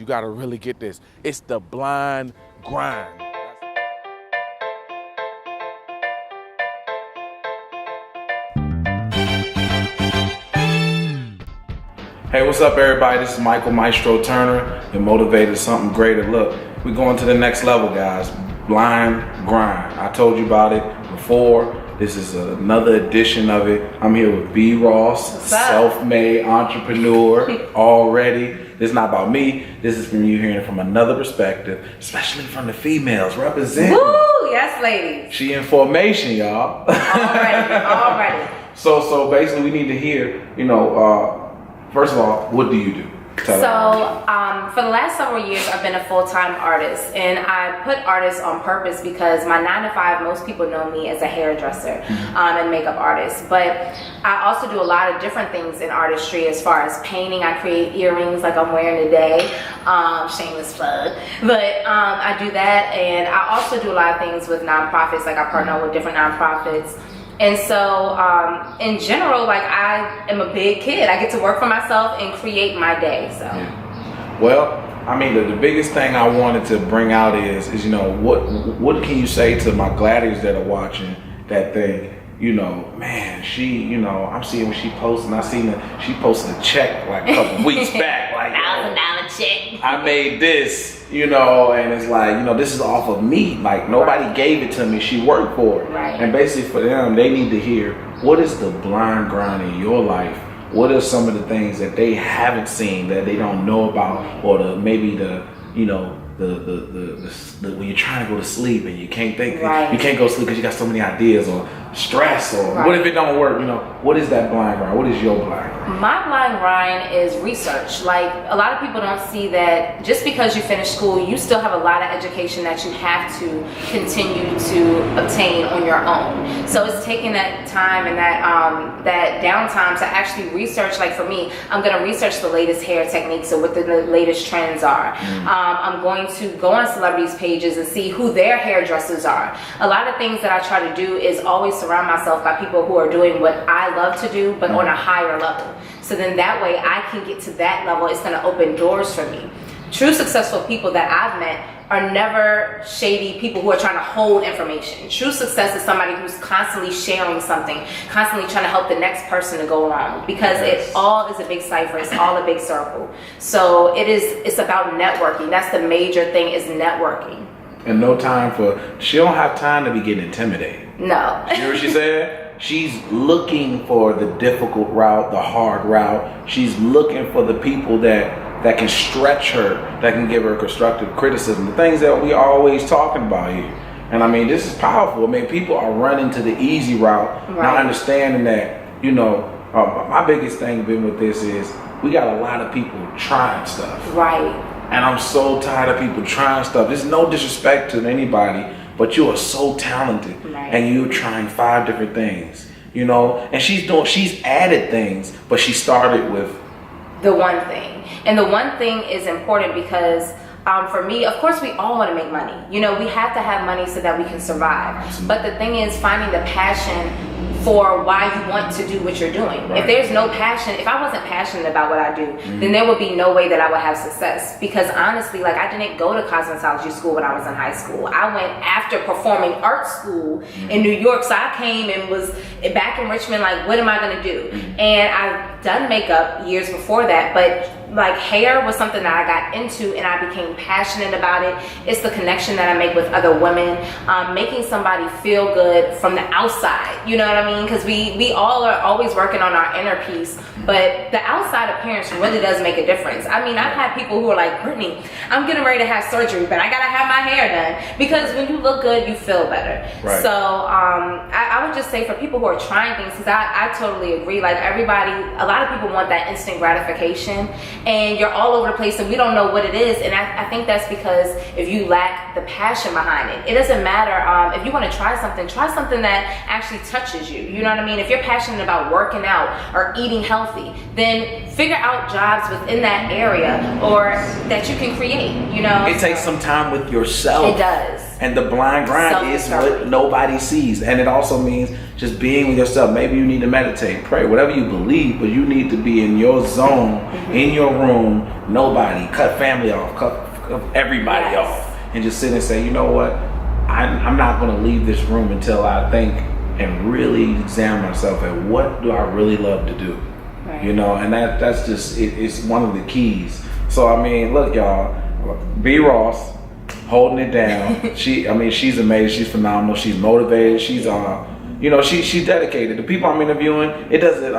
You gotta really get this. It's the blind grind. Hey, what's up, everybody? This is Michael Maestro Turner, your motivator to something greater. Look, we're going to the next level, guys. Blind grind. I told you about it before. This is another edition of it. I'm here with B. Ross, self-made entrepreneur already. This is not about me. This is from you hearing from another perspective, especially from the females representing. Woo! Yes, ladies. She in formation, y'all. Already. So basically, we need to hear, first of all, what do you do? For the last several years, I've been a full-time artist, and I put artist on purpose because my 9 to 5, most people know me as a hairdresser and makeup artist, but I also do a lot of different things in artistry as far as painting. I create earrings like I'm wearing today, shameless plug, but I do that, and I also do a lot of things with nonprofits, like I partner with different nonprofits. And so, in general, like, I am a big kid. I get to work for myself and create my day, so. Yeah. Well, I mean, the biggest thing I wanted to bring out is what can you say to my gladiators that are watching that thing? Man, she, I'm seeing what she posting. I seen that she posted a check like a couple weeks back, like $1,000 check. I made this, and it's like, this is off of me. Like, nobody gave it to me. She worked for it. Right. And basically for them, they need to hear, what is the blind grind in your life? What are some of the things that they haven't seen, that they don't know about, or maybe when you're trying to go to sleep and you can't think, right. You can't go to sleep because you got so many ideas, or stress, or right. What if it don't work? What is that blind grind? What is your blind grind? My blind grind is research. Like, a lot of people don't see that just because you finish school, you still have a lot of education that you have to continue to obtain on your own. So it's taking that time and that downtime to actually research. Like, for me, I'm going to research the latest hair techniques and what the latest trends are. I'm going to go on celebrities' pages and see who their hairdressers are. A lot of things that I try to do is always surround myself by people who are doing what I love to do, but on a higher level. So then that way I can get to that level. It's going to open doors for me. True successful people that I've met are never shady people who are trying to hold information. True success is somebody who's constantly sharing something, constantly trying to help the next person to go along, because it all is a big cipher. It's all a big circle. So it's about networking. That's the major thing, is networking. And no time she don't have time to be getting intimidated. No. You hear what she said? She's looking for the difficult route, the hard route. She's looking for the people that can stretch her, that can give her constructive criticism, the things that we always talking about here. And I mean, this is powerful. I mean, people are running to the easy route, not understanding that, my biggest thing been with this is we got a lot of people trying stuff. Right. And I'm so tired of people trying stuff. There's no disrespect to anybody, but you are so talented, and you're trying 5 different things, and she's added things, but she started with the one thing. And the one thing is important because for me, of course, we all want to make money. We have to have money so that we can survive. Absolutely. But the thing is finding the passion for why you want to do what you're doing. Right. If there's no passion, if I wasn't passionate about what I do, then there would be no way that I would have success. Because honestly, like, I didn't go to cosmetology school when I was in high school. I went after performing arts school in New York. So I came and was back in Richmond, like, what am I going to do? And I've done makeup years before that, but like, hair was something that I got into and I became passionate about it. It's the connection that I make with other women, making somebody feel good from the outside, you know what I mean? Because we all are always working on our inner peace, but the outside appearance really does make a difference. I mean, I've had people who are like, Brittany, I'm getting ready to have surgery, but I gotta have my hair done, because when you look good, you feel better. Right. So I would just say, for people who are trying things, because I totally agree, like, a lot of people want that instant gratification, and you're all over the place and we don't know what it is. And I think that's because if you lack the passion behind it, it doesn't matter. If you want to try something that actually touches you. You know what I mean? If you're passionate about working out or eating healthy, then figure out jobs within that area or that you can create, It takes some time with yourself. It does. And the blind grind is what nobody sees. And it also means just being with yourself. Maybe you need to meditate, pray, whatever you believe, but you need to be in your zone, in your room, nobody, cut family off, cut everybody off, and just sit and say, you know what, I'm not going to leave this room until I think and really examine myself at what do I really love to do. You know, and that's just it's one of the keys. So I mean, look, y'all, B. Ross holding it down. She's amazing. She's phenomenal. She's motivated. She's she's dedicated. The people I'm interviewing, it doesn't.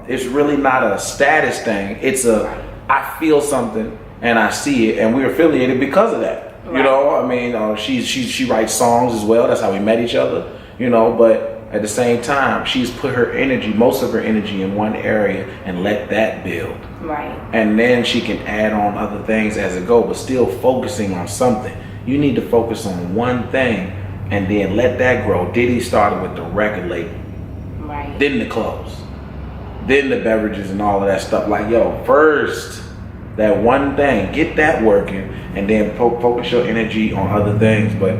It's really not a status thing. It's I feel something and I see it, and we're affiliated because of that. Right. You know, I mean, she writes songs as well. That's how we met each other. You know, but at the same time, she's put her energy, most of her energy, in one area and let that build. Right. And then she can add on other things as it goes, but still focusing on something. You need to focus on one thing and then let that grow. Diddy started with the record label. Right. Then the clothes. Then the beverages and all of that stuff. Like, yo, first, that one thing, get that working, and then focus your energy on other things. But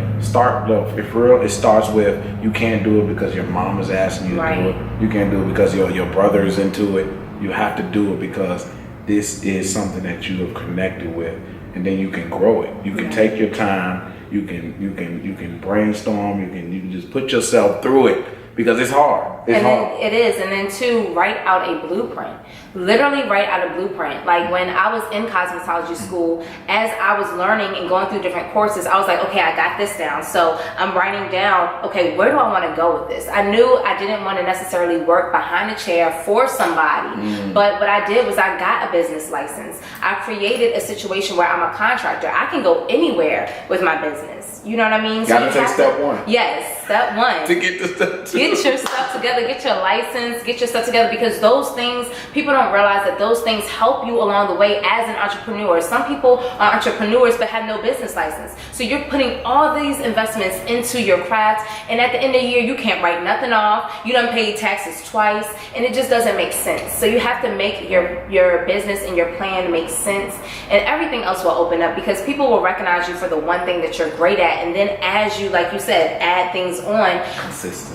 if real, it starts with, you can't do it because your mom is asking you to do it. You can't do it because your brother is into it. You have to do it because this is something that you have connected with, and then you can grow it. You can take your time. You can brainstorm. You can just put yourself through it. Because it's hard. It is. And then two, write out a blueprint. Literally write out a blueprint. Like when I was in cosmetology school, as I was learning and going through different courses, I was like, okay, I got this down. So I'm writing down, okay, where do I want to go with this? I knew I didn't want to necessarily work behind a chair for somebody. But what I did was I got a business license. I created a situation where I'm a contractor. I can go anywhere with my business. You know what I mean? Gotta take step one. Yes, step one. To get to step two. Get your stuff together, get your license, get your stuff together, because those things, people don't realize that those things help you along the way as an entrepreneur. Some people are entrepreneurs but have no business license. So you're putting all these investments into your craft, and at the end of the year, you can't write nothing off. You done paid taxes twice, and it just doesn't make sense. So you have to make your business and your plan make sense, and everything else will open up, because people will recognize you for the one thing that you're great at, and then as you, like you said, add things on.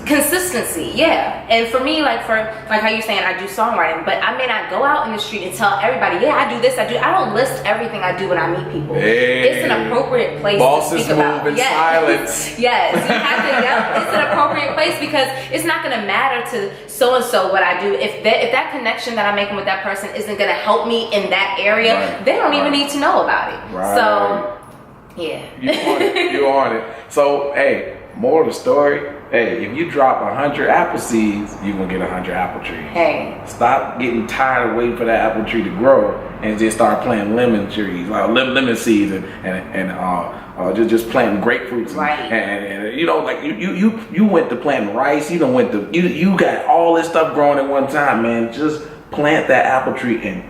Consistency, yeah. And for me, like how you're saying, I do songwriting, but I may not go out in the street and tell everybody, yeah, I do this, I don't list everything I do when I meet people. Hey, it's an appropriate place to speak about. In silence. Yes, you have to. Yep, it's an appropriate place, because it's not going to matter to so and so what I do if that connection that I'm making with that person isn't going to help me in that area. They don't even need to know about it. Right. So, yeah. You on it. So, hey, more of the story. Hey, if you drop 100 apple seeds, you're going to get 100 apple trees. Hey. Stop getting tired of waiting for that apple tree to grow and just start planting lemon trees, like lemon seeds, and just planting grapefruits. Right. And you know, like you went to planting rice. You got all this stuff growing at one time, man. Just plant that apple tree and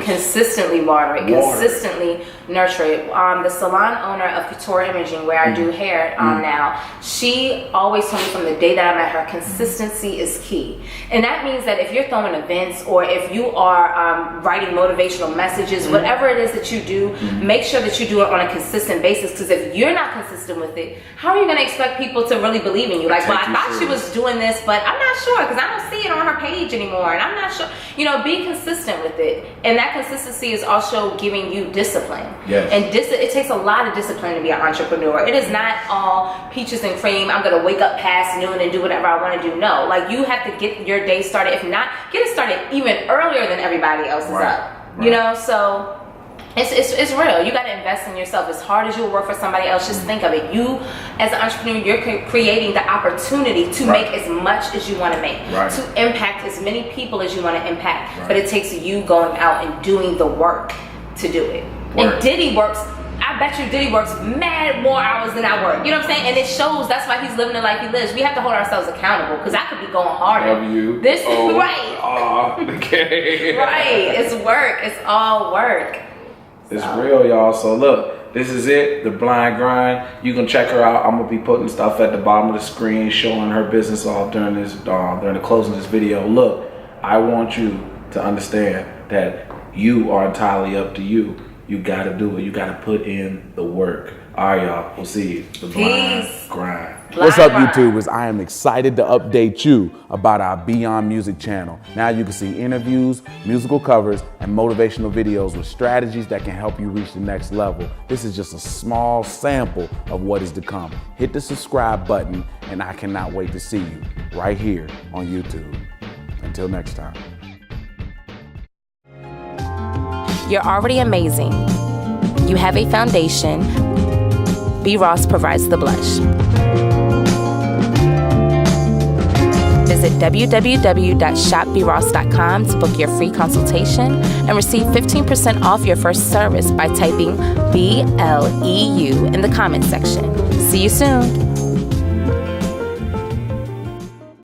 consistently water it, consistently nurture it. The salon owner of Couture Imaging, where I do hair now, she always told me from the day that I met her, consistency is key. And that means that if you're throwing events, or if you are writing motivational messages, whatever it is that you do, make sure that you do it on a consistent basis, because if you're not consistent with it, how are you going to expect people to really believe in you? Like, well, I thought she was doing this, but I'm not sure, because I don't see it on her page anymore, and I'm not sure. You know, be consistent with it. And that consistency is also giving you discipline. Yes. And it takes a lot of discipline to be an entrepreneur. It is not all peaches and cream. I'm going to wake up past noon and do whatever I want to do. No, like, you have to get your day started. If not, get it started even earlier than everybody else is up. Right. You know, so it's real. You got to invest in yourself. As hard as you'll work for somebody else, just think of it. You, as an entrepreneur, you're creating the opportunity to make as much as you want to make, to impact as many people as you want to impact. But it takes you going out and doing the work to do it. And Diddy works, I bet you Diddy works mad more hours than I work. You know what I'm saying? And it shows. That's why he's living the life he lives. We have to hold ourselves accountable, because I could be going harder. Right. Okay. Right. It's work. It's all work. It's real, y'all. So look, this is it, The Blind Grind. You can check her out. I'm gonna be putting stuff at the bottom of the screen, showing her business off during the closing of this video. Look, I want you to understand that you are entirely up to you. You gotta do it. You gotta put in the work. All right, y'all. We'll see you. The blind grind. What's up, YouTubers? I am excited to update you about our Beyond Music channel. Now you can see interviews, musical covers, and motivational videos with strategies that can help you reach the next level. This is just a small sample of what is to come. Hit the subscribe button, and I cannot wait to see you right here on YouTube. Until next time. You're already amazing. You have a foundation. B. Ross provides the blush. Visit www.shopbross.com to book your free consultation and receive 15% off your first service by typing BLEU in the comments section. See you soon.